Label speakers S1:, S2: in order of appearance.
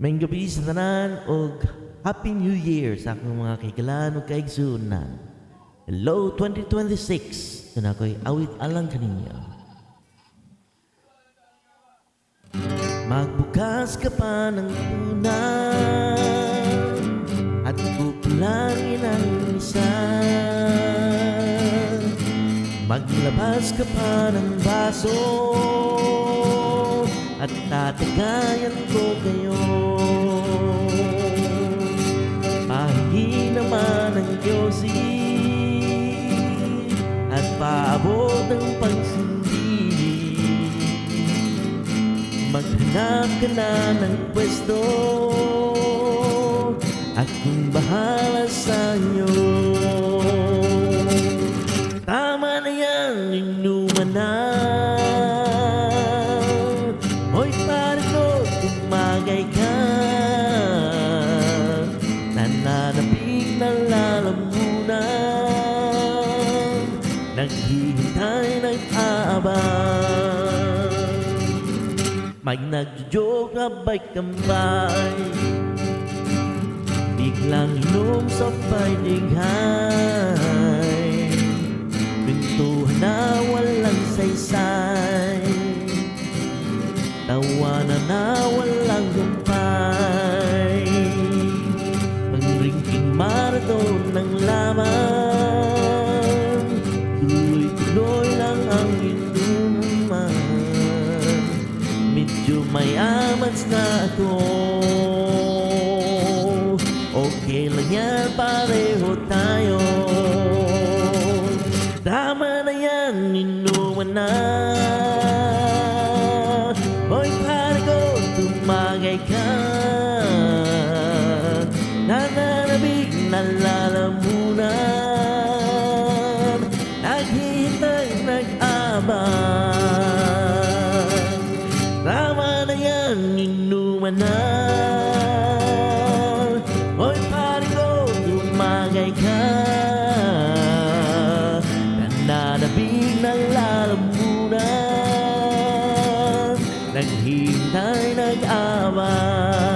S1: May gabi sa tanan og Happy New Year sa akong mga kaigalan ug kaigsunan. Hello 2026. Kana ko'y awit alang kaninyo. Magbukas ka pa ng unan at pupulangin ang isa. Maglabas ka pa ng baso at tatagayan ko kayo. Pahingi naman ang yosi at paabot ang pagsindi. Maghanap ka na ng pwesto, akong bahala sa inyo. Tama na yan, inuman na. Hoy pare ko, tumagay ka. Nananapig na lalamunan, naghihintay, nag-aabang. May nagjo-joke abay kambay, biglang inom sa pailighay. Pintuhan na walang saysay, tawanan na walang gumpay. Pangringking marathon ng laman, tuloy-tuloy lang ang inuman. Medyo may amats na ako, okay lang yan, pareho tayo. Tama na yan, inuman na. Hoy pare ko, tumagay ka. Nananabig na lalamunan, naghihintay, nag-abang. Tama na yan, inuman na. Hoy pare ko, tumagay ka. Nananabig na lalamunan, naghihintay, nag-abang.